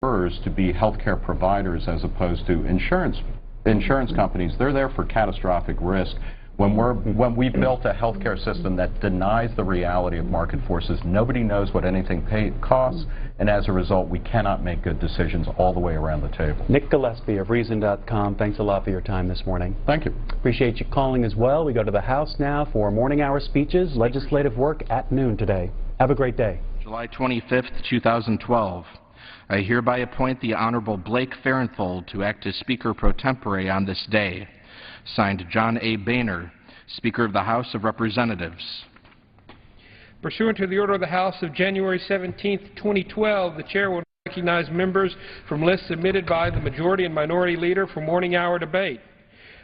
to be healthcare providers as opposed to insurance companies. They're there for catastrophic risk. When we built a healthcare system that denies the reality of market forces, nobody knows what anything costs, and as a result, we cannot make good decisions all the way around the table. Nick Gillespie of Reason.com, thanks a lot for your time this morning. Thank you. Appreciate you calling as well. We go to the House now for morning hour speeches, legislative work at noon today. Have a great day. July 25th, 2012. I hereby appoint the Honorable Blake Farenthold to act as Speaker pro tempore on this day. Signed, John A. Boehner, Speaker of the House of Representatives. Pursuant to the order of the House of January 17, 2012, the Chair will recognize members from lists submitted by the Majority and Minority Leader for morning hour debate.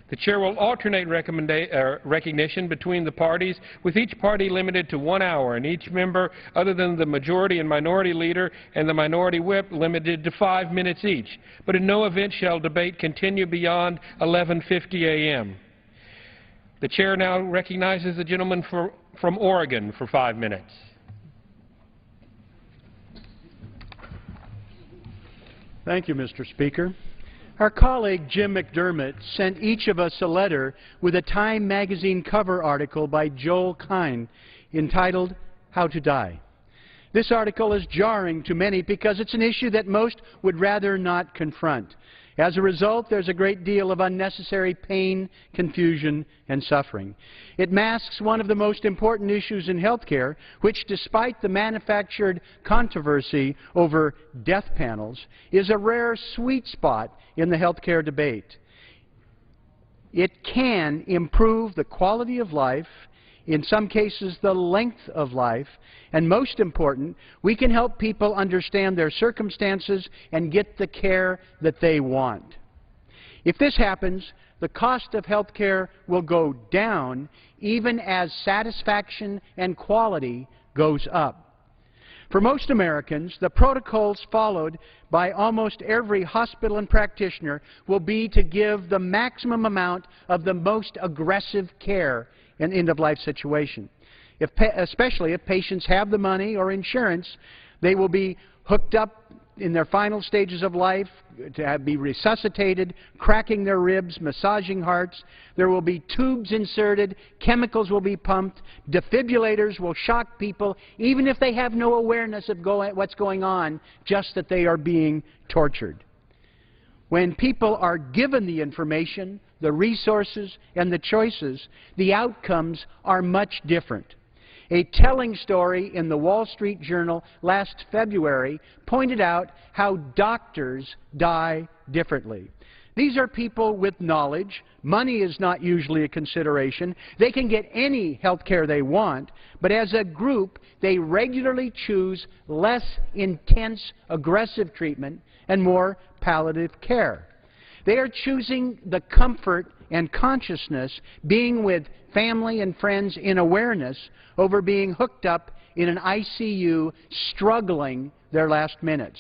The Chair will alternate recognition between the parties, with each party limited to 1 hour, and each member other than the Majority and Minority Leader and the Minority Whip limited to 5 minutes each. But in no event shall debate continue beyond 11:50 a.m. The Chair now recognizes the gentleman from Oregon for 5 minutes. Thank you, Mr. Speaker. Our colleague Jim McDermott sent each of us a letter with a Time magazine cover article by Joel Kine entitled, "How to Die." This article is jarring to many because it's an issue that most would rather not confront. As a result, there's a great deal of unnecessary pain, confusion, and suffering. It masks one of the most important issues in healthcare, which, despite the manufactured controversy over death panels, is a rare sweet spot in the healthcare debate. It can improve the quality of life, in some cases the length of life, and most important, we can help people understand their circumstances and get the care that they want. If this happens, the cost of health care will go down even as satisfaction and quality goes up. For most Americans, the protocols followed by almost every hospital and practitioner will be to give the maximum amount of the most aggressive care in an end-of-life situation. Especially if patients have the money or insurance, they will be hooked up in their final stages of life to be resuscitated, cracking their ribs, massaging hearts. There will be tubes inserted, chemicals will be pumped, defibrillators will shock people, even if they have no awareness of what's going on, just that they are being tortured. When people are given the information, the resources, and the choices, the outcomes are much different. A telling story in the Wall Street Journal last February pointed out how doctors die differently. These are people with knowledge. Money is not usually a consideration. They can get any health care they want, but as a group, they regularly choose less intense, aggressive treatment and more palliative care. They are choosing the comfort and consciousness, being with family and friends in awareness, over being hooked up in an ICU struggling their last minutes.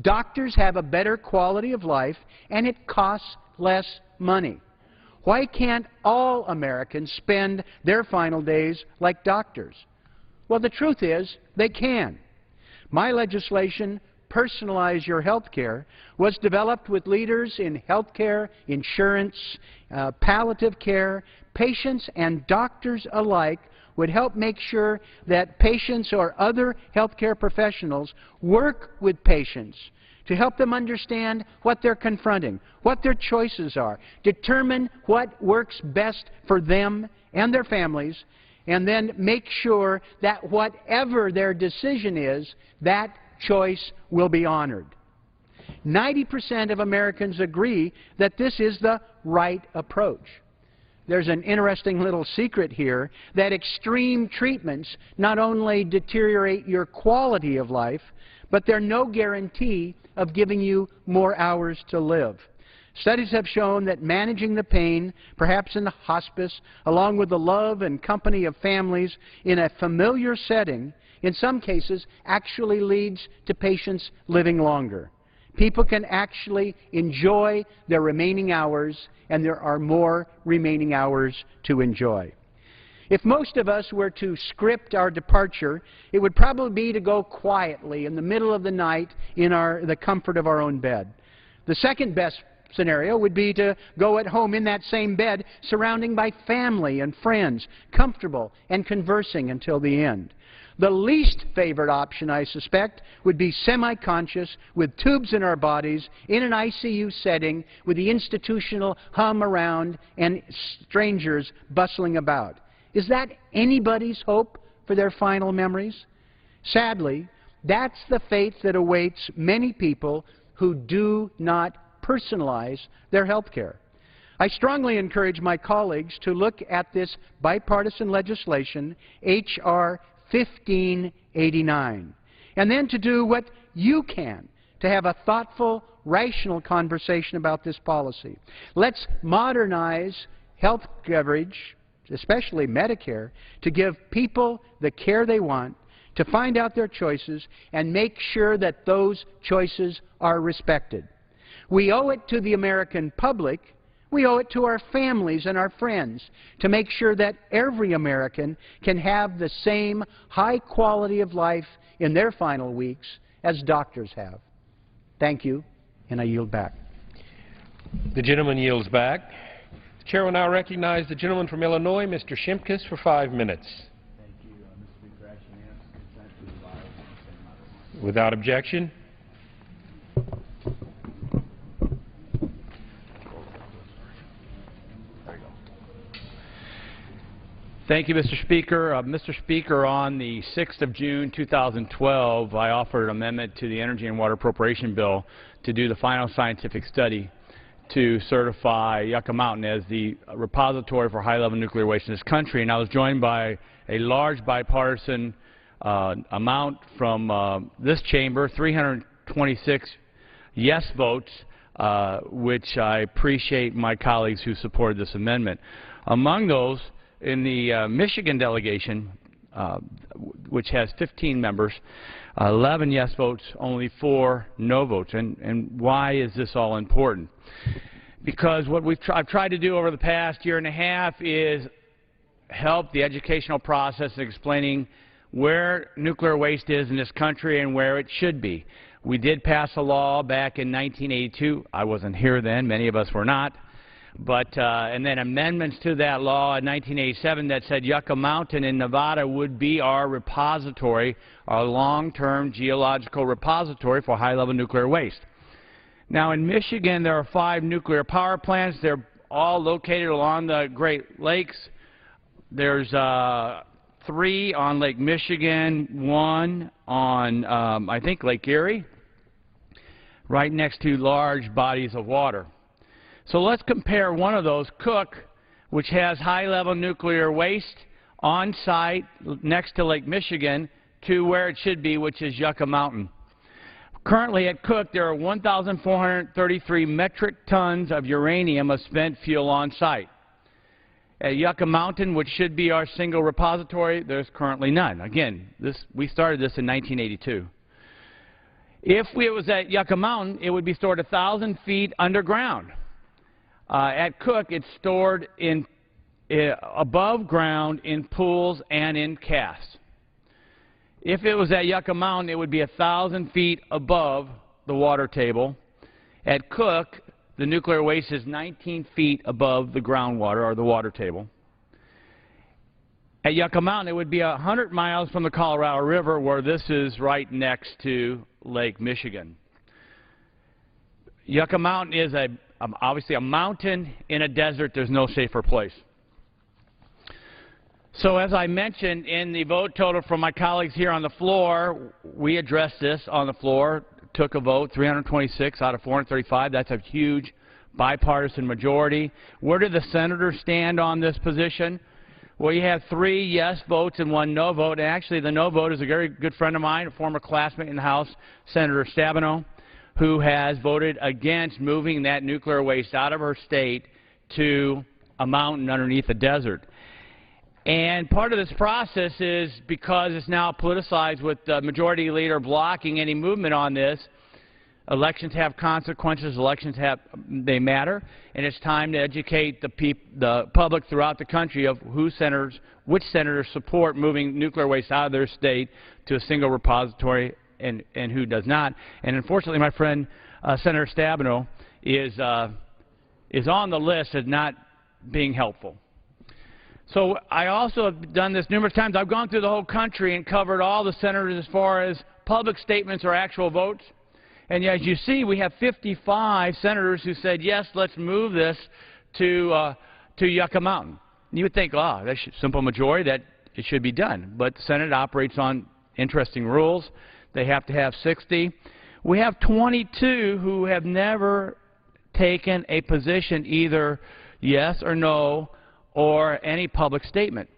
Doctors have a better quality of life, and it costs less money. Why can't all Americans spend their final days like doctors? Well, the truth is, they can. My legislation, Personalize Your Health Care, was developed with leaders in health care, insurance, palliative care. Patients and doctors alike would help make sure that patients or other health care professionals work with patients to help them understand what they're confronting, what their choices are, determine what works best for them and their families, and then make sure that whatever their decision is, that choice will be honored. 90% of Americans agree that this is the right approach. There's an interesting little secret here that extreme treatments not only deteriorate your quality of life, but they're no guarantee of giving you more hours to live. Studies have shown that managing the pain, perhaps in the hospice, along with the love and company of families in a familiar setting, in some cases actually leads to patients living longer. People can actually enjoy their remaining hours, and there are more remaining hours to enjoy. If most of us were to script our departure, it would probably be to go quietly in the middle of the night in the comfort of our own bed. The second best scenario would be to go at home in that same bed, surrounded by family and friends, comfortable and conversing until the end. The least favored option, I suspect, would be semi-conscious, with tubes in our bodies, in an ICU setting, with the institutional hum around and strangers bustling about. Is that anybody's hope for their final memories? Sadly, that's the fate that awaits many people who do not personalize their health care. I strongly encourage my colleagues to look at this bipartisan legislation, H.R. 1589, and then to do what you can to have a thoughtful, rational conversation about this policy. Let's modernize health coverage, especially Medicare, to give people the care they want, to find out their choices, and make sure that those choices are respected. We owe it to the American public, we owe it to our families and our friends to make sure that every American can have the same high quality of life in their final weeks as doctors have. Thank you, and I yield back. The gentleman yields back. The chair will now recognize the gentleman from Illinois, Mr. Shimkus, for 5 minutes. Thank you, Mr. Speaker. I should ask consent to the rise. Without objection. Thank you, Mr. Speaker. Mr. Speaker, on the 6th of June 2012, I offered an amendment to the Energy and Water Appropriation Bill to do the final scientific study to certify Yucca Mountain as the repository for high-level nuclear waste in this country. And I was joined by a large bipartisan amount from this chamber, 326 yes votes, which I appreciate my colleagues who supported this amendment. Among those, in the Michigan delegation, which has 15 members, 11 yes votes, only 4 no votes. And why is this all important? Because what I've tried to do over the past year and a half is help the educational process in explaining where nuclear waste is in this country and where it should be. We did pass a law back in 1982. I wasn't here then. Many of us were not. But and then amendments to that law in 1987 that said Yucca Mountain in Nevada would be our repository, our long-term geological repository for high-level nuclear waste. Now, in Michigan, there are 5 nuclear power plants. They're all located along the Great Lakes. There's 3 on Lake Michigan, 1 on, I think, Lake Erie, right next to large bodies of water. So let's compare one of those, Cook, which has high-level nuclear waste on site next to Lake Michigan, to where it should be, which is Yucca Mountain. Currently at Cook, there are 1,433 metric tons of uranium of spent fuel on site. At Yucca Mountain, which should be our single repository, there's currently none. Again, we started this in 1982. If it was at Yucca Mountain, it would be stored 1,000 feet underground. At Cook, it's stored in above ground in pools and in casts. If it was at Yucca Mountain, it would be 1,000 feet above the water table. At Cook, the nuclear waste is 19 feet above the groundwater or the water table. At Yucca Mountain, it would be 100 miles from the Colorado River, where this is right next to Lake Michigan. Yucca Mountain is obviously a mountain in a desert. There's no safer place. So as I mentioned in the vote total from my colleagues here on the floor, we addressed this on the floor, took a vote, 326 out of 435. That's a huge bipartisan majority. Where do the senators stand on this position? Well, you have 3 yes votes and 1 no vote. And actually, the no vote is a very good friend of mine, a former classmate in the House, Senator Stabenow, who has voted against moving that nuclear waste out of her state to a mountain underneath a desert. And part of this process is because it's now politicized with the majority leader blocking any movement on this, Elections have consequences. Elections they matter, and it's time to educate the public throughout the country of which senators support moving nuclear waste out of their state to a single repository and who does not. And unfortunately, my friend Senator Stabenow is on the list as not being helpful. So I also have done this numerous times. I've gone through the whole country and covered all the senators as far as public statements or actual votes. And as you see, we have 55 senators who said, yes, let's move this to Yucca Mountain. You would think, oh, that's a simple majority, that it should be done. But the Senate operates on interesting rules. They have to have 60. We have 22 who have never taken a position, either yes or no, or any public statement.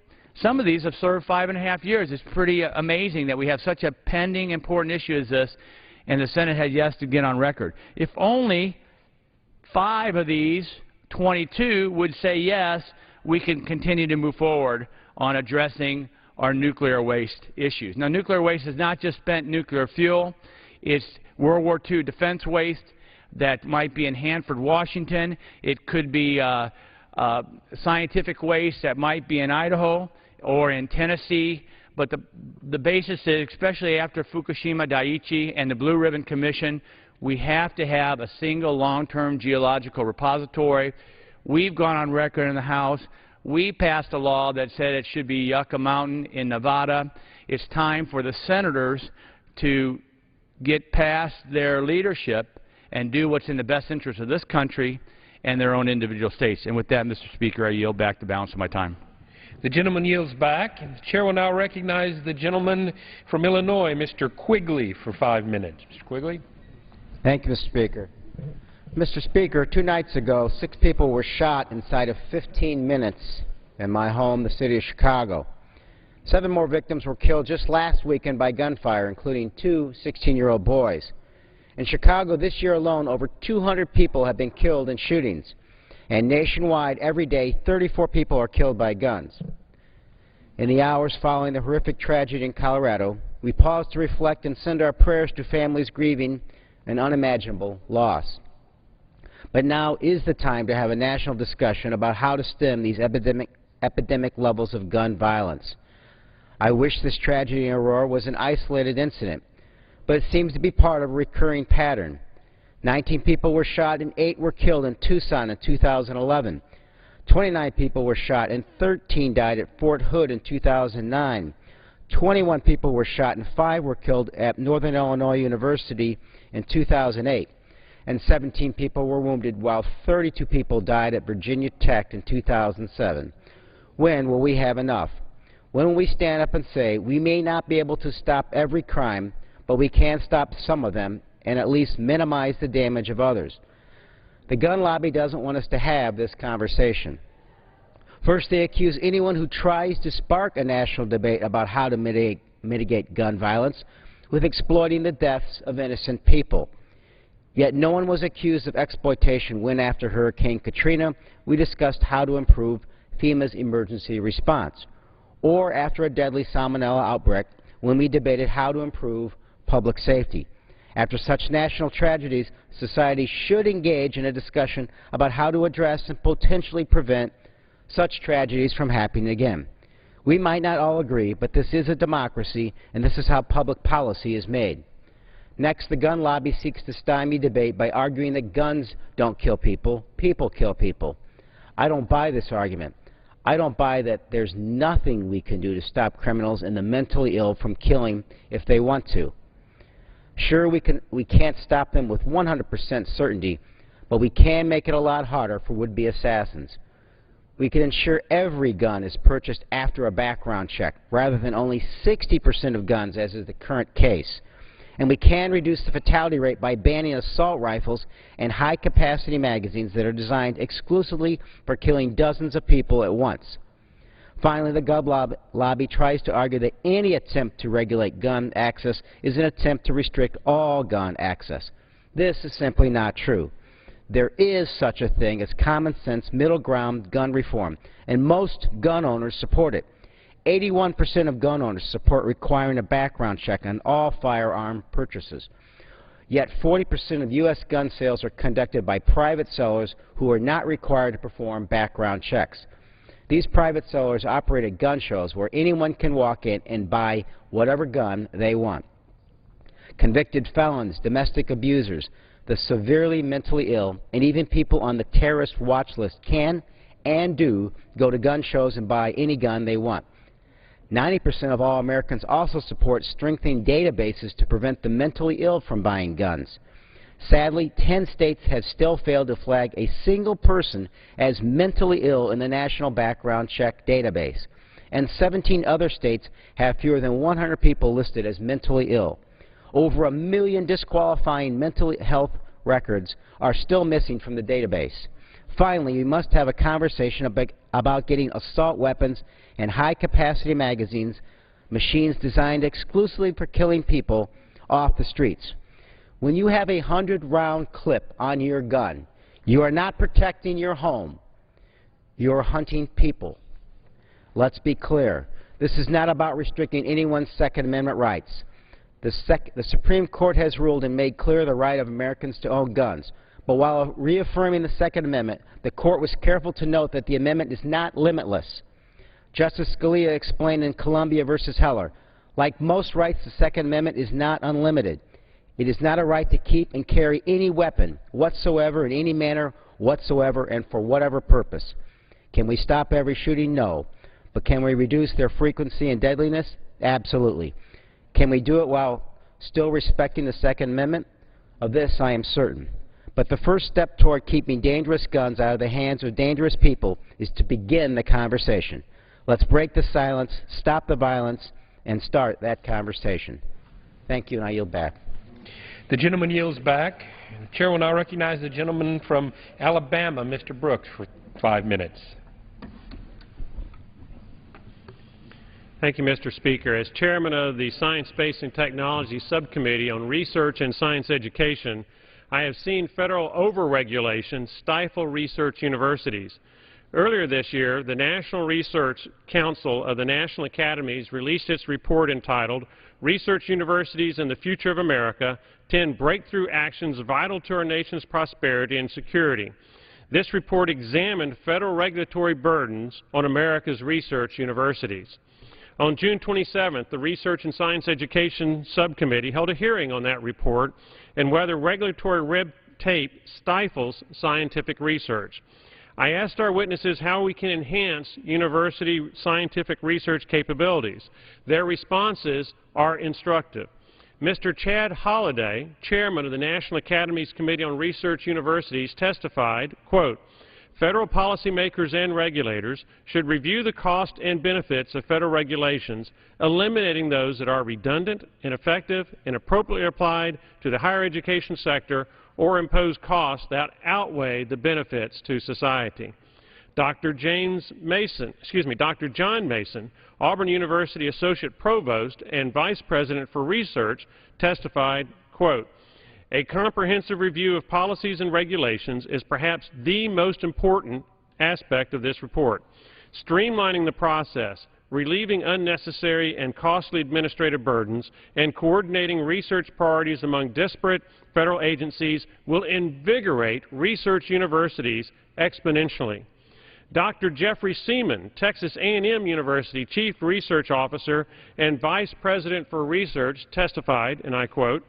Some of these have served 5.5 years. It's pretty amazing that we have such a pending, important issue as this, and the Senate had yes to get on record. If only 5 of these 22 would say yes, we can continue to move forward on addressing our nuclear waste issues. Now, nuclear waste is not just spent nuclear fuel. It's World War II defense waste that might be in Hanford, Washington. It could be scientific waste that might be in Idaho or in Tennessee. But the basis is, especially after Fukushima Daiichi and the Blue Ribbon Commission, we have to have a single long-term geological repository. We've gone on record in the House. We passed a law that said it should be Yucca Mountain in Nevada. It's time for the senators to get past their leadership and do what's in the best interest of this country and their own individual states. And with that, Mr. Speaker, I yield back the balance of my time. The gentleman yields back, and the chair will now recognize the gentleman from Illinois, Mr. Quigley, for 5 minutes. Mr. Quigley. Thank you, Mr. Speaker. Mr. Speaker, 2 nights ago, 6 people were shot inside of 15 minutes in my home, the city of Chicago. 7 more victims were killed just last weekend by gunfire, including 2 16-year-old boys. In Chicago this year alone, over 200 people have been killed in shootings. And nationwide, every day, 34 people are killed by guns. In the hours following the horrific tragedy in Colorado, we pause to reflect and send our prayers to families grieving an unimaginable loss. But now is the time to have a national discussion about how to stem these epidemic levels of gun violence. I wish this tragedy in Aurora was an isolated incident, but it seems to be part of a recurring pattern. 19 people were shot and 8 were killed in Tucson in 2011. 29 people were shot and 13 died at Fort Hood in 2009. 21 people were shot and 5 were killed at Northern Illinois University in 2008. And 17 people were wounded, while 32 people died at Virginia Tech in 2007. When will we have enough? When will we stand up and say, we may not be able to stop every crime, but we can stop some of them and at least minimize the damage of others? The gun lobby doesn't want us to have this conversation. First, they accuse anyone who tries to spark a national debate about how to mitigate gun violence with exploiting the deaths of innocent people. Yet no one was accused of exploitation when, after Hurricane Katrina, we discussed how to improve FEMA's emergency response, or after a deadly salmonella outbreak when we debated how to improve public safety. After such national tragedies, society should engage in a discussion about how to address and potentially prevent such tragedies from happening again. We might not all agree, but this is a democracy, and this is how public policy is made. Next, the gun lobby seeks to stymie debate by arguing that guns don't kill people, people kill people. I don't buy this argument. I don't buy that there's nothing we can do to stop criminals and the mentally ill from killing if they want to. Sure, we can't stop them with 100% certainty, but we can make it a lot harder for would-be assassins. We can ensure every gun is purchased after a background check, rather than only 60% of guns, as is the current case. And we can reduce the fatality rate by banning assault rifles and high-capacity magazines that are designed exclusively for killing dozens of people at once. Finally, the gun lobby tries to argue that any attempt to regulate gun access is an attempt to restrict all gun access. This is simply not true. There is such a thing as common-sense middle-ground gun reform, and most gun owners support it. 81% of gun owners support requiring a background check on all firearm purchases. Yet 40% of U.S. gun sales are conducted by private sellers who are not required to perform background checks. These private sellers operate at gun shows where anyone can walk in and buy whatever gun they want. Convicted felons, domestic abusers, the severely mentally ill, and even people on the terrorist watch list can and do go to gun shows and buy any gun they want. 90% of all Americans also support strengthening databases to prevent the mentally ill from buying guns. Sadly, 10 states have still failed to flag a single person as mentally ill in the National Background Check database, and 17 other states have fewer than 100 people listed as mentally ill. Over 1 million disqualifying mental health records are still missing from the database. Finally, we must have a conversation about getting assault weapons and high-capacity magazines, machines designed exclusively for killing people, off the streets. When you have a 100-round clip on your gun, you are not protecting your home. You are hunting people. Let's be clear. This is not about restricting anyone's Second Amendment rights. The Supreme Court has ruled and made clear the right of Americans to own guns. But while reaffirming the Second Amendment, the Court was careful to note that the amendment is not limitless. Justice Scalia explained in Columbia v. Heller, like most rights, the Second Amendment is not unlimited. It is not a right to keep and carry any weapon whatsoever in any manner whatsoever and for whatever purpose. Can we stop every shooting? No. But can we reduce their frequency and deadliness? Absolutely. Can we do it while still respecting the Second Amendment? Of this I am certain. But the first step toward keeping dangerous guns out of the hands of dangerous people is to begin the conversation. Let's break the silence, stop the violence, and start that conversation. Thank you, and I yield back. The gentleman yields back. The chair will now recognize the gentleman from Alabama, Mr. Brooks, for 5 minutes. Thank you, Mr. Speaker. As chairman of the Science, Space, and Technology Subcommittee on Research and Science Education, I have seen federal overregulation stifle research universities. Earlier this year, the National Research Council of the National Academies released its report entitled Research Universities and the Future of America, 10 Breakthrough Actions Vital to Our Nation's Prosperity and Security. This report examined federal regulatory burdens on America's research universities. On June 27th, the Research and Science Education Subcommittee held a hearing on that report and whether regulatory red tape stifles scientific research. I asked our witnesses how we can enhance university scientific research capabilities. Their responses are instructive. Mr. Chad Holliday, chairman of the National Academies Committee on Research Universities, testified, quote, "Federal policymakers and regulators should review the cost and benefits of federal regulations, eliminating those that are redundant, ineffective, inappropriately applied to the higher education sector, or impose costs that outweigh the benefits to society." Dr. John Mason, Auburn University Associate Provost and Vice President for Research, testified, quote, "A comprehensive review of policies and regulations is perhaps the most important aspect of this report. Streamlining the process, relieving unnecessary and costly administrative burdens, and coordinating research priorities among disparate federal agencies will invigorate research universities exponentially." Dr. Jeffrey Seaman, Texas A&M University Chief Research Officer and Vice President for Research, testified, and I quote,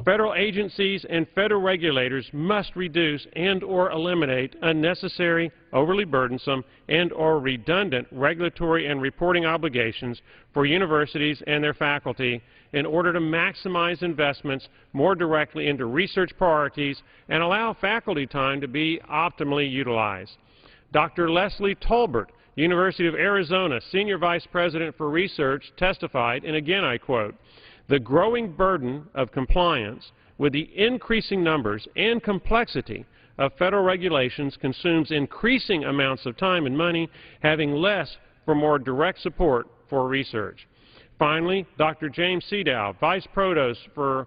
"Federal agencies and federal regulators must reduce and or eliminate unnecessary, overly burdensome, and or redundant regulatory and reporting obligations for universities and their faculty in order to maximize investments more directly into research priorities and allow faculty time to be optimally utilized." Dr. Leslie Tolbert, University of Arizona Senior Vice President for Research, testified, and again I quote, "The growing burden of compliance with the increasing numbers and complexity of federal regulations consumes increasing amounts of time and money, having less for more direct support for research." Finally, Dr. James Sedow, Vice Provost for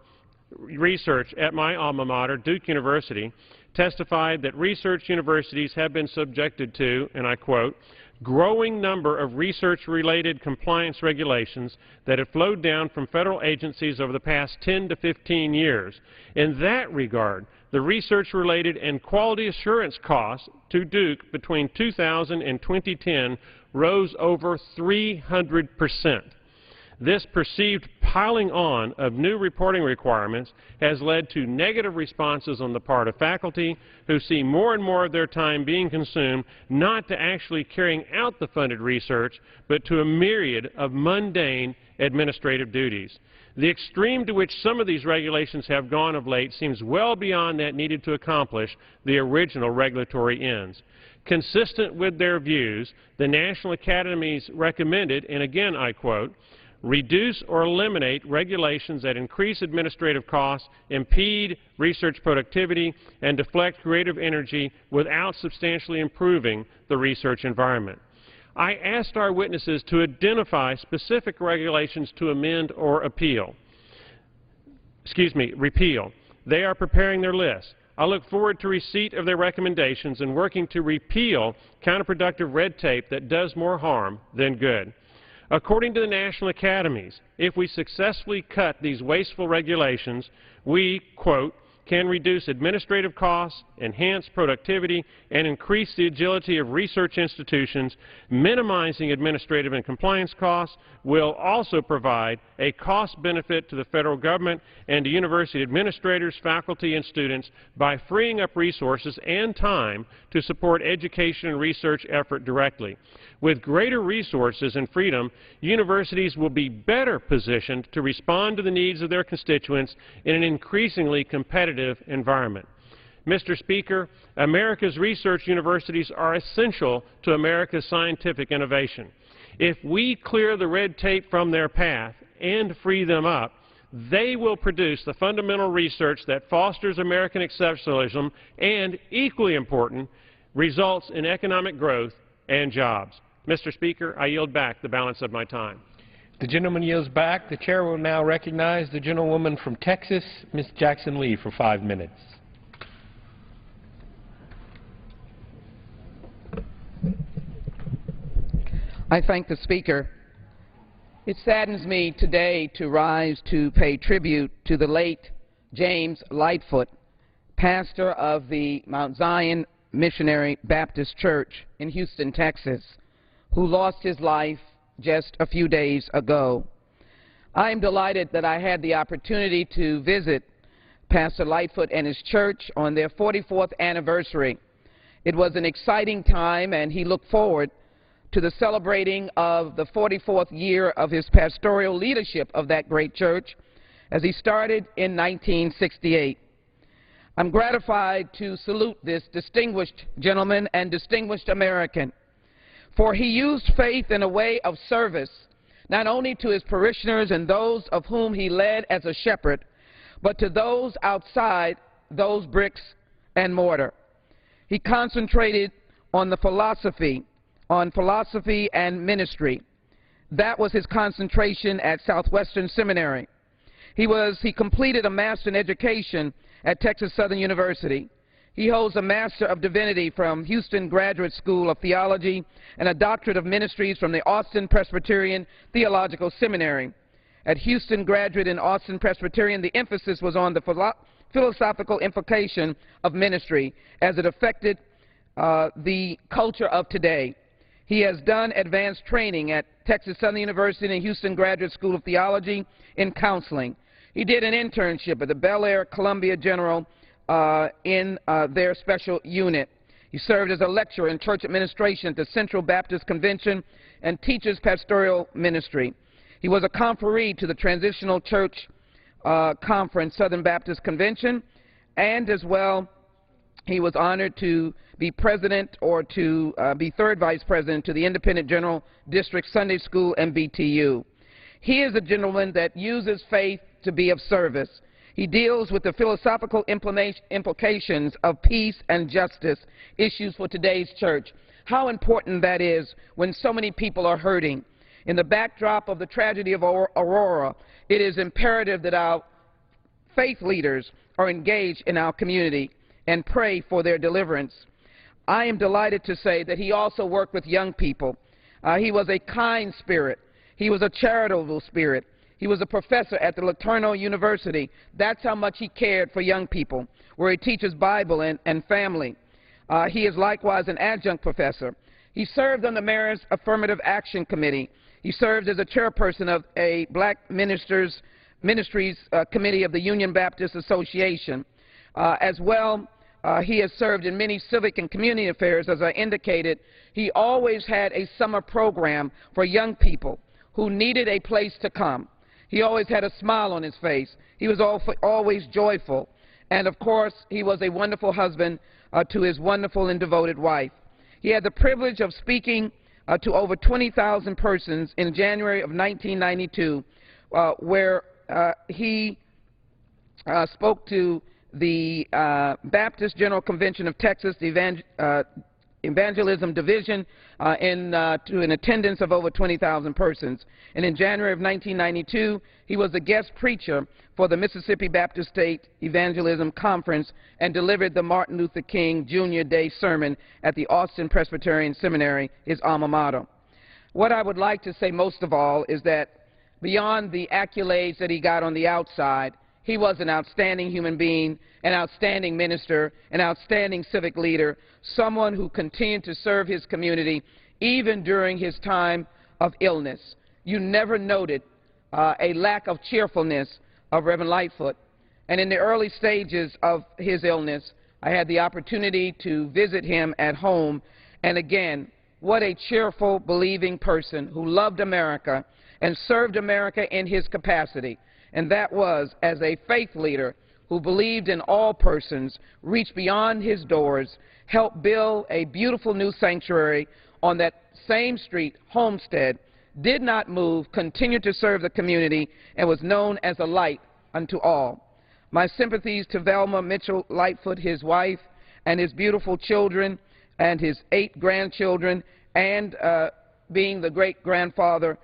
research at my alma mater, Duke University, testified that research universities have been subjected to, and I quote, growing number of research-related compliance regulations that have flowed down from federal agencies over the past 10 to 15 years. In that regard, the research-related and quality assurance costs to Duke between 2000 and 2010 rose over 300%. This perceived piling on of new reporting requirements has led to negative responses on the part of faculty who see more and more of their time being consumed not to actually carrying out the funded research, but to a myriad of mundane administrative duties. The extreme to which some of these regulations have gone of late seems well beyond that needed to accomplish the original regulatory ends. Consistent with their views, the National Academies recommended, and again I quote, reduce or eliminate regulations that increase administrative costs, impede research productivity, and deflect creative energy without substantially improving the research environment. I asked our witnesses to identify specific regulations to amend or repeal. They are preparing their list. I look forward to receipt of their recommendations and working to repeal counterproductive red tape that does more harm than good. According to the National Academies, if we successfully cut these wasteful regulations, we, quote, can reduce administrative costs, enhance productivity, and increase the agility of research institutions. Minimizing administrative and compliance costs will also provide a cost benefit to the federal government and to university administrators, faculty, and students by freeing up resources and time to support education and research effort directly. With greater resources and freedom, universities will be better positioned to respond to the needs of their constituents in an increasingly competitive environment. Mr. Speaker, America's research universities are essential to America's scientific innovation. If we clear the red tape from their path and free them up, they will produce the fundamental research that fosters American exceptionalism and, equally important, results in economic growth and jobs. Mr. Speaker, I yield back the balance of my time. The gentleman yields back. The chair will now recognize the gentlewoman from Texas, Ms. Jackson Lee, for 5 minutes. I thank the Speaker. It saddens me today to rise to pay tribute to the late James Lightfoot, pastor of the Mount Zion Missionary Baptist Church in Houston, Texas, who lost his life just a few days ago. I am delighted that I had the opportunity to visit Pastor Lightfoot and his church on their 44th anniversary. It was an exciting time, and he looked forward to the celebrating of the 44th year of his pastoral leadership of that great church as he started in 1968. I'm gratified to salute this distinguished gentleman and distinguished American, for he used faith in a way of service, not only to his parishioners and those of whom he led as a shepherd, but to those outside those bricks and mortar. He concentrated on the philosophy and ministry. That was his concentration at Southwestern Seminary. He completed a Master in Education at Texas Southern University. He holds a Master of Divinity from Houston Graduate School of Theology and a Doctorate of Ministries from the Austin Presbyterian Theological Seminary. At Houston Graduate and Austin Presbyterian, the emphasis was on the philosophical implication of ministry as it affected the culture of today. He has done advanced training at Texas Southern University and Houston Graduate School of Theology in counseling. He did an internship at the Bel Air Columbia General in their special unit. He served as a lecturer in church administration at the Central Baptist Convention and teaches pastoral ministry. He was a conferee to the Transitional Church Conference, Southern Baptist Convention, and as well he was honored to be president or to be third vice president to the Independent General District Sunday School, MBTU. He is a gentleman that uses faith to be of service. He deals with the philosophical implications of peace and justice, issues for today's church. How important that is when so many people are hurting. In the backdrop of the tragedy of Aurora, it is imperative that our faith leaders are engaged in our community and pray for their deliverance. I am delighted to say that he also worked with young people. He was a kind spirit. He was a charitable spirit. He was a professor at the LeTourneau University. That's how much he cared for young people, where he teaches Bible and family. He is likewise an adjunct professor. He served on the Mayor's Affirmative Action Committee. He served as a chairperson of a Black Ministries Committee of the Union Baptist Association. As well, he has served in many civic and community affairs. As I indicated, he always had a summer program for young people who needed a place to come. He always had a smile on his face. He was always joyful. And of course, he was a wonderful husband to his wonderful and devoted wife. He had the privilege of speaking to over 20,000 persons in January of 1992, where he spoke to the Baptist General Convention of Texas, the Evangelism Division, to an attendance of over 20,000 persons. And in January of 1992, he was a guest preacher for the Mississippi Baptist State Evangelism Conference and delivered the Martin Luther King Jr. Day sermon at the Austin Presbyterian Seminary, his alma mater. What I would like to say most of all is that beyond the accolades that he got on the outside, he was an outstanding human being, an outstanding minister, an outstanding civic leader, someone who continued to serve his community even during his time of illness. You never noted a lack of cheerfulness of Reverend Lightfoot. And in the early stages of his illness, I had the opportunity to visit him at home. And again, what a cheerful, believing person who loved America and served America in his capacity. And that was as a faith leader who believed in all persons, reached beyond his doors, helped build a beautiful new sanctuary on that same street, Homestead, did not move, continued to serve the community, and was known as a light unto all. My sympathies to Velma Mitchell Lightfoot, his wife, and his beautiful children, and his 8 grandchildren, and being the great-grandfather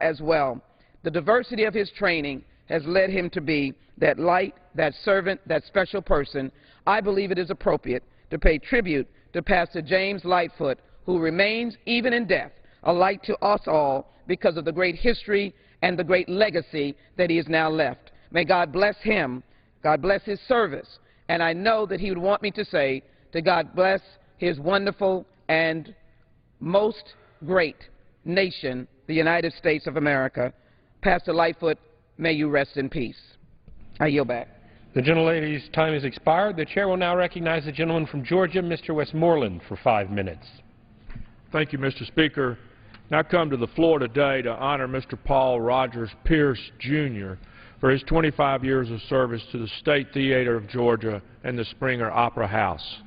as well. The diversity of his training has led him to be that light, that servant, that special person. I believe it is appropriate to pay tribute to Pastor James Lightfoot, who remains, even in death, a light to us all because of the great history and the great legacy that he has now left. May God bless him, God bless his service, and I know that he would want me to say to God bless his wonderful and most great nation, the United States of America. Pastor Lightfoot, may you rest in peace. I yield back. The gentlelady's time has expired. The chair will now recognize the gentleman from Georgia, Mr. Westmoreland, for 5 minutes. Thank you, Mr. Speaker. And I come to the floor today to honor Mr. Paul Rogers Pierce, Jr. for his 25 years of service to the State Theater of Georgia and the Springer Opera House.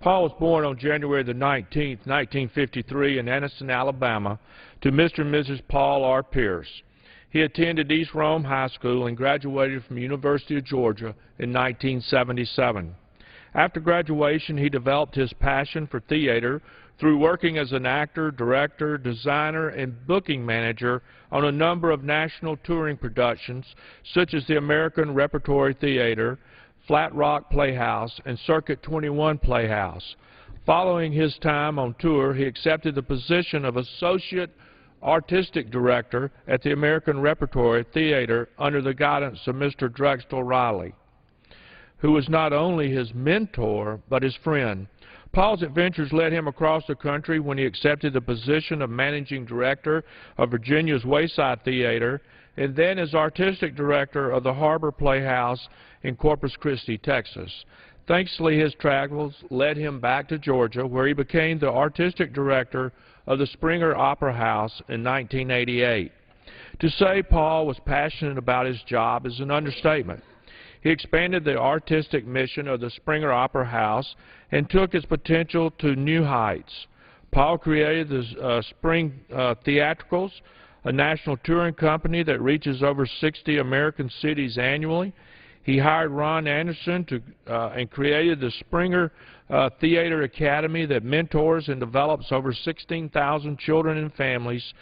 Paul was born on January the 19th, 1953 in Anniston, Alabama, to Mr. and Mrs. Paul R. Pierce. He attended East Rome High School and graduated from the University of Georgia in 1977. After graduation, he developed his passion for theater through working as an actor, director, designer, and booking manager on a number of national touring productions, such as the American Repertory Theater, Flat Rock Playhouse, and Circuit 21 Playhouse. Following his time on tour, he accepted the position of Associate Artistic Director at the American Repertory Theater under the guidance of Mr. Drexel Riley, who was not only his mentor, but his friend. Paul's adventures led him across the country when he accepted the position of Managing Director of Virginia's Wayside Theater, and then as Artistic Director of the Harbor Playhouse in Corpus Christi, Texas. Thankfully, his travels led him back to Georgia, where he became the Artistic Director of the Springer Opera House in 1988. To say Paul was passionate about his job is an understatement. He expanded the artistic mission of the Springer Opera House and took its potential to new heights. Paul created the Spring Theatricals, a national touring company that reaches over 60 American cities annually. He hired Ron Anderson and created the Springer Theater Academy that mentors and develops over 16,000 children and families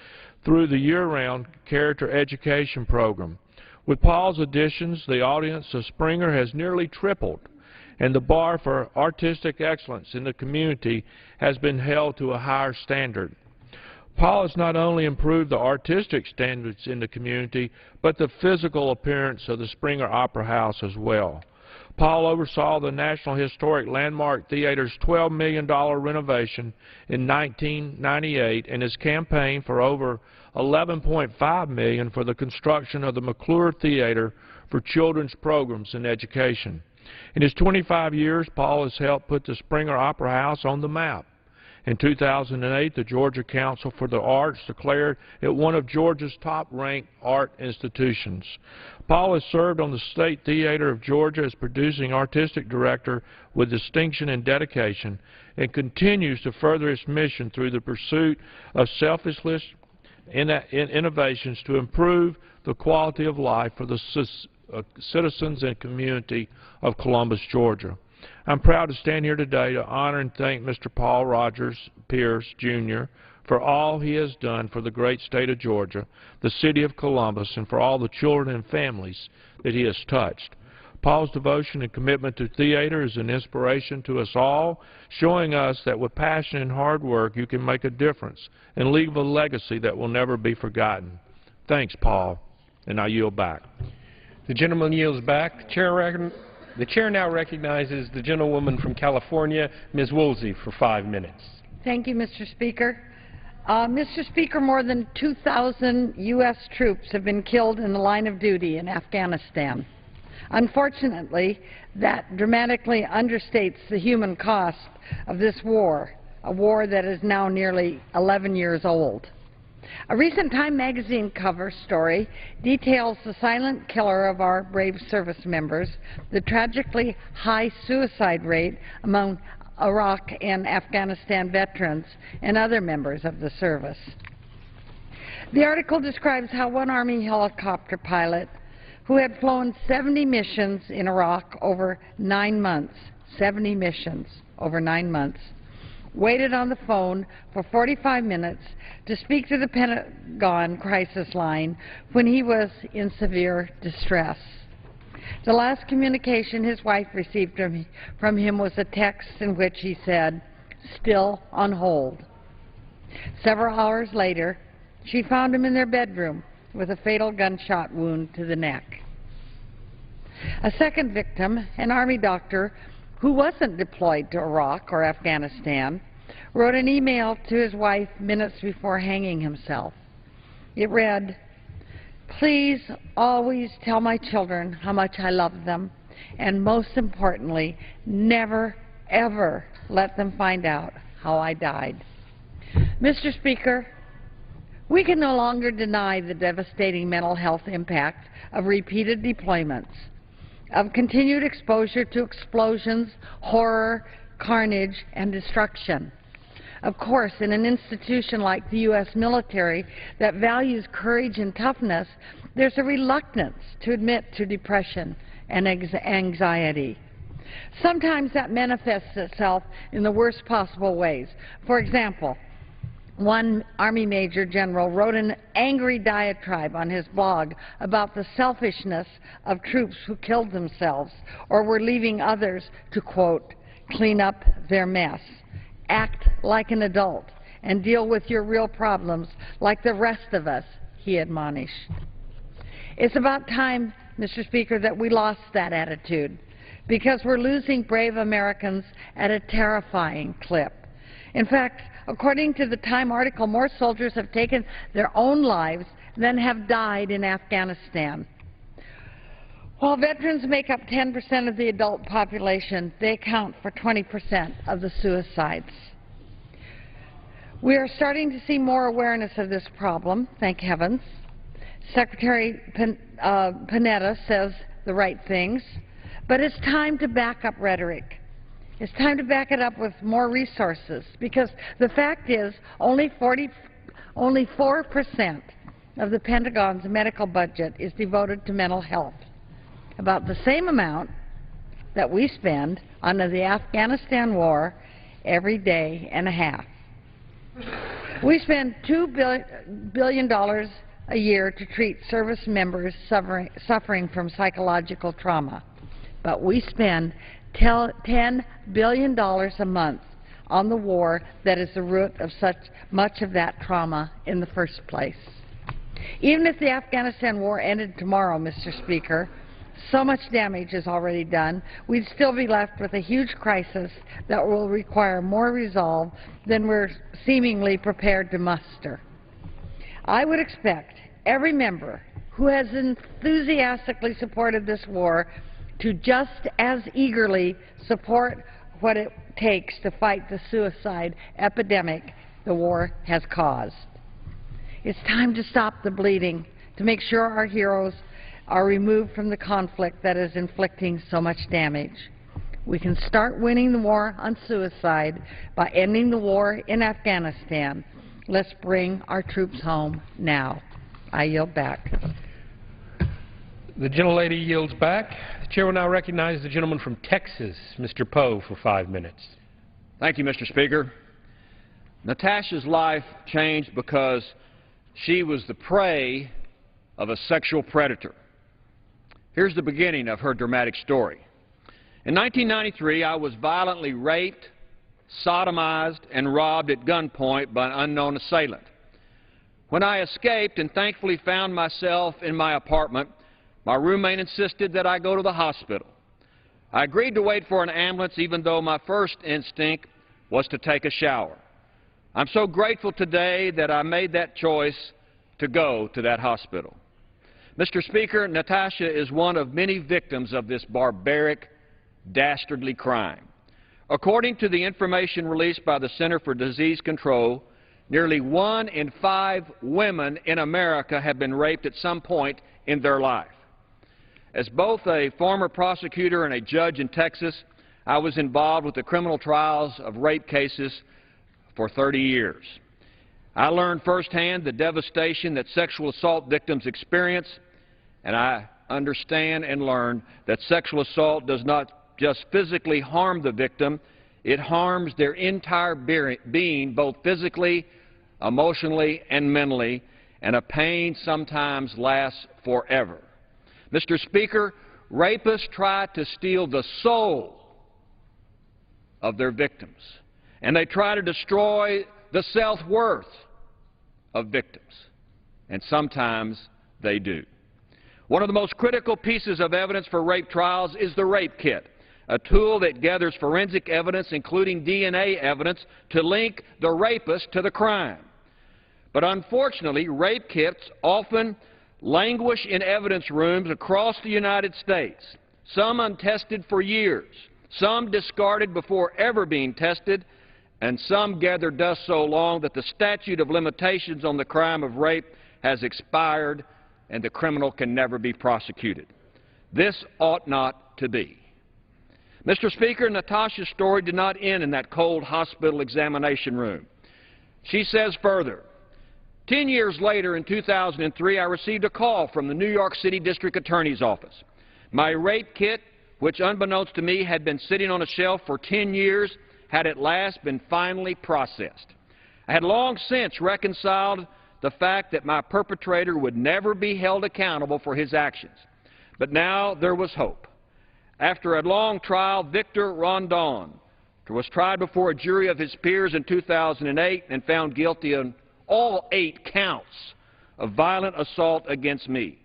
through the year-round character education program. With Paul's additions, the audience of Springer has nearly tripled, and the bar for artistic excellence in the community has been held to a higher standard. Paul has not only improved the artistic standards in the community, but the physical appearance of the Springer Opera House as well. Paul oversaw the National Historic Landmark Theater's $12 million renovation in 1998 and has campaigned for over $11.5 million for the construction of the McClure Theater for children's programs and education. In his 25 years, Paul has helped put the Springer Opera House on the map. In 2008, the Georgia Council for the Arts declared it one of Georgia's top-ranked art institutions. Paul has served on the State Theater of Georgia as producing artistic director with distinction and dedication, and continues to further its mission through the pursuit of selfless innovations to improve the quality of life for the citizens and community of Columbus, Georgia. I'm proud to stand here today to honor and thank Mr. Paul Rogers Pierce, Jr. for all he has done for the great state of Georgia, the city of Columbus, and for all the children and families that he has touched. Paul's devotion and commitment to theater is an inspiration to us all, showing us that with passion and hard work you can make a difference and leave a legacy that will never be forgotten. Thanks, Paul, and I yield back. The gentleman yields back. The chair now recognizes the gentlewoman from California, Ms. Woolsey, for 5 minutes. Thank you, Mr. Speaker. Mr. Speaker, more than 2,000 U.S. troops have been killed in the line of duty in Afghanistan. Unfortunately, that dramatically understates the human cost of this war, a war that is now nearly 11 years old. A recent Time magazine cover story details the silent killer of our brave service members, the tragically high suicide rate among Iraq and Afghanistan veterans and other members of the service. The article describes how one Army helicopter pilot who had flown 70 missions in Iraq over 9 months, 70 missions over 9 months, waited on the phone for 45 minutes to speak to the Pentagon crisis line when he was in severe distress. The last communication his wife received from him was a text in which he said, "Still on hold." Several hours later, she found him in their bedroom with a fatal gunshot wound to the neck. A second victim, an Army doctor who wasn't deployed to Iraq or Afghanistan, wrote an email to his wife minutes before hanging himself. It read, "Please always tell my children how much I love them, and most importantly, never, ever let them find out how I died." Mr. Speaker, we can no longer deny the devastating mental health impact of repeated deployments, of continued exposure to explosions, horror, carnage, and destruction. Of course, in an institution like the U.S. military that values courage and toughness, there's a reluctance to admit to depression and anxiety. Sometimes that manifests itself in the worst possible ways. For example, one Army Major General wrote an angry diatribe on his blog about the selfishness of troops who killed themselves or were leaving others to, quote, "clean up their mess." Act like an adult and deal with your real problems like the rest of us, he admonished. It's about time, Mr. Speaker, that we lost that attitude, because we're losing brave Americans at a terrifying clip. In fact, according to the Time article, more soldiers have taken their own lives than have died in Afghanistan. While veterans make up 10% of the adult population, they account for 20% of the suicides. We are starting to see more awareness of this problem, thank heavens. Secretary Panetta says the right things, but it's time to back up rhetoric. It's time to back it up with more resources, because the fact is only 4% of the Pentagon's medical budget is devoted to mental health, about the same amount that we spend on the Afghanistan war every day and a half. We spend $2 billion a year to treat service members suffering from psychological trauma. But we spend $10 billion a month on the war that is the root of such much of that trauma in the first place. Even if the Afghanistan war ended tomorrow, Mr. Speaker, so much damage is already done, we'd still be left with a huge crisis that will require more resolve than we're seemingly prepared to muster. I would expect every member who has enthusiastically supported this war to just as eagerly support what it takes to fight the suicide epidemic the war has caused. It's time to stop the bleeding, to make sure our heroes are removed from the conflict that is inflicting so much damage. We can start winning the war on suicide by ending the war in Afghanistan. Let's bring our troops home now. I yield back. The gentlelady yields back. The chair will now recognize the gentleman from Texas, Mr. Poe, for 5 minutes. Thank you, Mr. Speaker. Natasha's life changed because she was the prey of a sexual predator. Here's the beginning of her dramatic story. In 1993, I was violently raped, sodomized, and robbed at gunpoint by an unknown assailant. When I escaped and thankfully found myself in my apartment, my roommate insisted that I go to the hospital. I agreed to wait for an ambulance even though my first instinct was to take a shower. I'm so grateful today that I made that choice to go to that hospital. Mr. Speaker, Natasha is one of many victims of this barbaric, dastardly crime. According to the information released by the Center for Disease Control, nearly 1 in 5 women in America have been raped at some point in their life. As both a former prosecutor and a judge in Texas, I was involved with the criminal trials of rape cases for 30 years. I learned firsthand the devastation that sexual assault victims experience, and I understand and learn that sexual assault does not just physically harm the victim, it harms their entire being, both physically, emotionally, and mentally, and a pain sometimes lasts forever. Mr. Speaker, rapists try to steal the soul of their victims, and they try to destroy the self-worth of victims, and sometimes they do. One of the most critical pieces of evidence for rape trials is the rape kit, a tool that gathers forensic evidence, including DNA evidence, to link the rapist to the crime. But unfortunately, rape kits often languish in evidence rooms across the United States, some untested for years, some discarded before ever being tested, and some gather dust so long that the statute of limitations on the crime of rape has expired and the criminal can never be prosecuted. This ought not to be. Mr. Speaker, Natasha's story did not end in that cold hospital examination room. She says further, 10 years later, in 2003, I received a call from the New York City District Attorney's Office. My rape kit, which unbeknownst to me had been sitting on a shelf for 10 years, had at last been finally processed. I had long since reconciled the fact that my perpetrator would never be held accountable for his actions. But now there was hope. After a long trial, Victor Rondon was tried before a jury of his peers in 2008 and found guilty on all 8 counts of violent assault against me.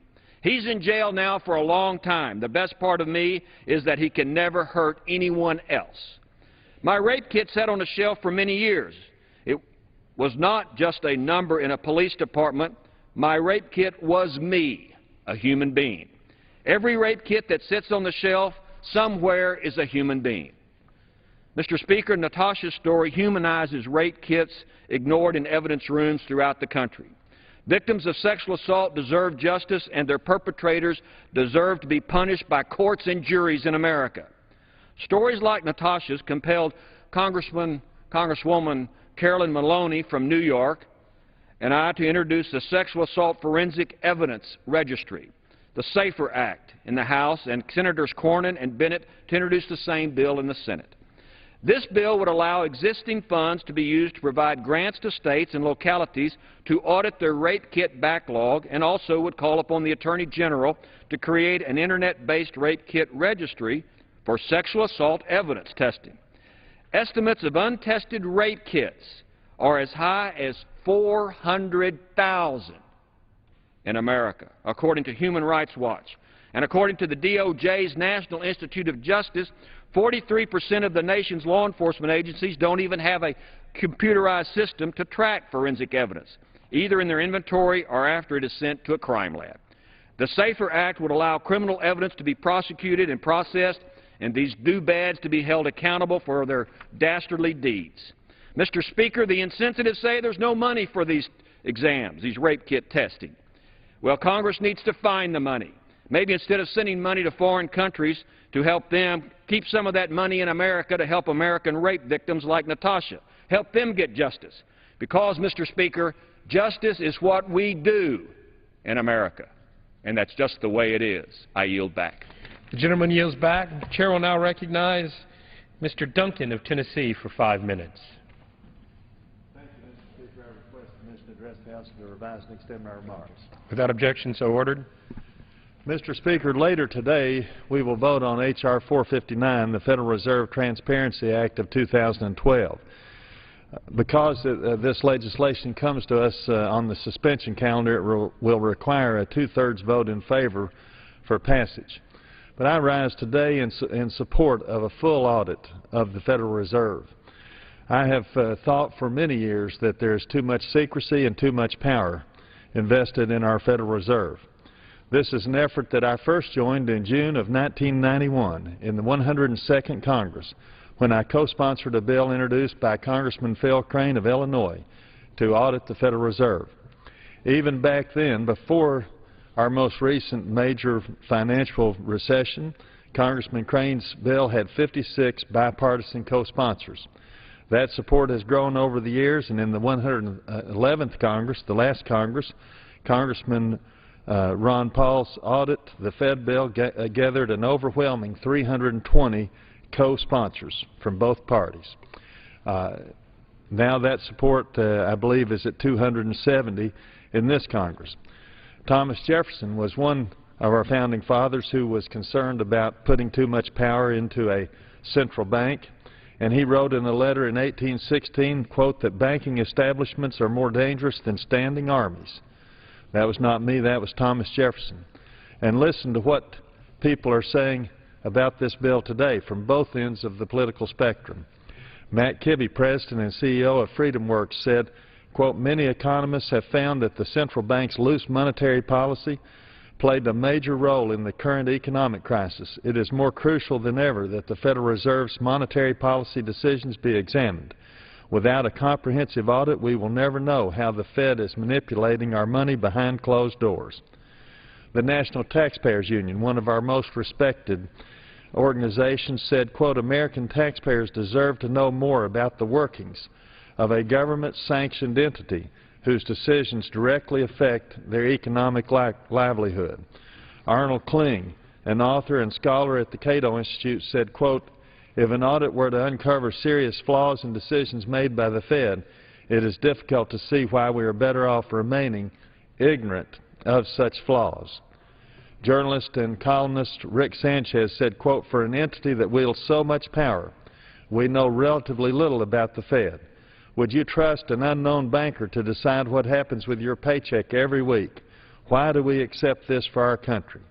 He's in jail now for a long time. The best part of me is that he can never hurt anyone else. My rape kit sat on a shelf for many years. It was not just a number in a police department. My rape kit was me, a human being. Every rape kit that sits on the shelf somewhere is a human being. Mr. Speaker, Natasha's story humanizes rape kits ignored in evidence rooms throughout the country. Victims of sexual assault deserve justice, and their perpetrators deserve to be punished by courts and juries in America. Stories like Natasha's compelled Congresswoman Carolyn Maloney from New York and I to introduce the Sexual Assault Forensic Evidence Registry, the SAFER Act in the House, and Senators Cornyn and Bennett to introduce the same bill in the Senate. This bill would allow existing funds to be used to provide grants to states and localities to audit their rape kit backlog, and also would call upon the Attorney General to create an Internet-based rape kit registry for sexual assault evidence testing. Estimates of untested rape kits are as high as 400,000 in America, according to Human Rights Watch. And according to the DOJ's National Institute of Justice, 43% of the nation's law enforcement agencies don't even have a computerized system to track forensic evidence, either in their inventory or after it is sent to a crime lab. The SAFER Act would allow criminal evidence to be prosecuted and processed, and these do-bads to be held accountable for their dastardly deeds. Mr. Speaker, the insensitive say there's no money for these exams, these rape kit testing. Well, Congress needs to find the money. Maybe instead of sending money to foreign countries to help them, keep some of that money in America to help American rape victims like Natasha. Help them get justice. Because, Mr. Speaker, justice is what we do in America. And that's just the way it is. I yield back. The gentleman yields back. The chair will now recognize Mr. Duncan of Tennessee for 5 minutes. Thank you, Mr. Speaker. I request the permission to address the House to revise and extend my remarks. Without objection, so ordered. Mr. Speaker, later today we will vote on H.R. 459, the Federal Reserve Transparency Act of 2012. Because this legislation comes to us on the suspension calendar, it will require a two-thirds vote in favor for passage. But I rise today in support of a full audit of the Federal Reserve. I have thought for many years that there is too much secrecy and too much power invested in our Federal Reserve. This is an effort that I first joined in June of 1991 in the 102nd Congress, when I co-sponsored a bill introduced by Congressman Phil Crane of Illinois to audit the Federal Reserve. Even back then, before our most recent major financial recession, Congressman Crane's bill had 56 bipartisan co-sponsors. That support has grown over the years, and in the 111th Congress, the last Congress, Congressman Ron Paul's audit, the Fed bill, gathered an overwhelming 320 co-sponsors from both parties. Now that support, I believe, is at 270 in this Congress. Thomas Jefferson was one of our founding fathers who was concerned about putting too much power into a central bank, and he wrote in a letter in 1816, quote, that banking establishments are more dangerous than standing armies. That was not me, that was Thomas Jefferson. And listen to what people are saying about this bill today from both ends of the political spectrum. Matt Kibbe, President and CEO of FreedomWorks, said, quote, many economists have found that the central bank's loose monetary policy played a major role in the current economic crisis. It is more crucial than ever that the Federal Reserve's monetary policy decisions be examined. Without a comprehensive audit, we will never know how the Fed is manipulating our money behind closed doors. The National Taxpayers Union, one of our most respected organizations, said, quote, American taxpayers deserve to know more about the workings of a government-sanctioned entity whose decisions directly affect their economic livelihood. Arnold Kling, an author and scholar at the Cato Institute, said, quote, if an audit were to uncover serious flaws in decisions made by the Fed, it is difficult to see why we are better off remaining ignorant of such flaws. Journalist and columnist Rick Sanchez said, quote, for an entity that wields so much power, we know relatively little about the Fed. Would you trust an unknown banker to decide what happens with your paycheck every week? Why do we accept this for our country?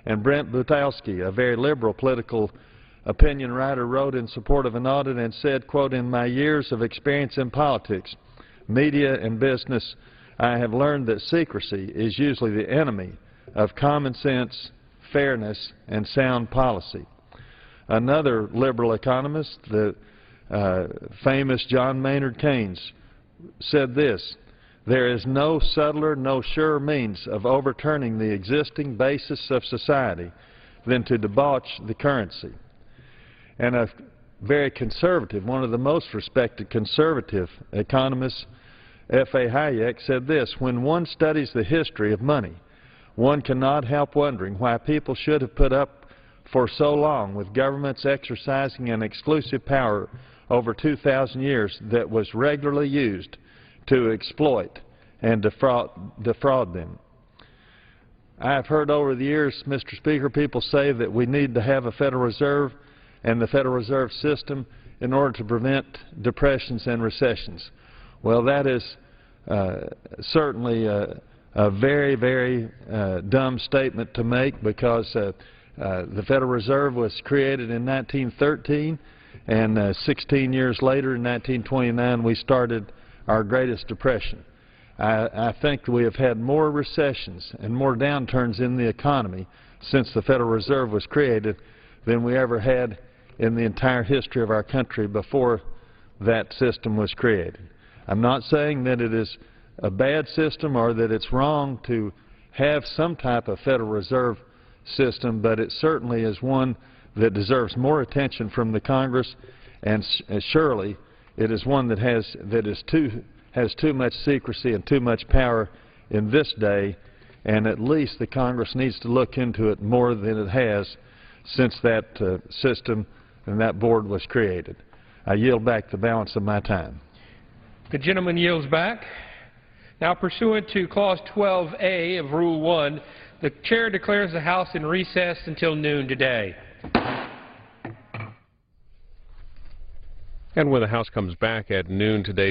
And Brent Butowski, a very liberal political opinion writer, wrote in support of an audit and said, quote, in my years of experience in politics, media, and business, I have learned that secrecy is usually the enemy of common sense, fairness, and sound policy. Another liberal economist, the famous John Maynard Keynes, said this, there is no subtler, no surer means of overturning the existing basis of society than to debauch the currency. And a very conservative, one of the most respected conservative economists, F.A. Hayek, said this, when one studies the history of money, one cannot help wondering why people should have put up for so long, with governments exercising an exclusive power over 2,000 years that was regularly used to exploit and defraud them. I have heard over the years, Mr. Speaker, people say that we need to have a Federal Reserve and the Federal Reserve System in order to prevent depressions and recessions. Well, that is certainly a very, very dumb statement to make, because the Federal Reserve was created in 1913, and 16 years later, in 1929, we started our greatest depression. I think we have had more recessions and more downturns in the economy since the Federal Reserve was created than we ever had in the entire history of our country before that system was created. I'm not saying that it is a bad system or that it's wrong to have some type of Federal Reserve system, but it certainly is one that deserves more attention from the Congress, and surely it is one that has too much secrecy and too much power in this day, and at least the Congress needs to look into it more than it has since that system and that board was created. I yield back the balance of my time. The gentleman yields back. Now, pursuant to Clause 12A of Rule 1, the Chair declares the House in recess until noon today. And when the House comes back at noon today,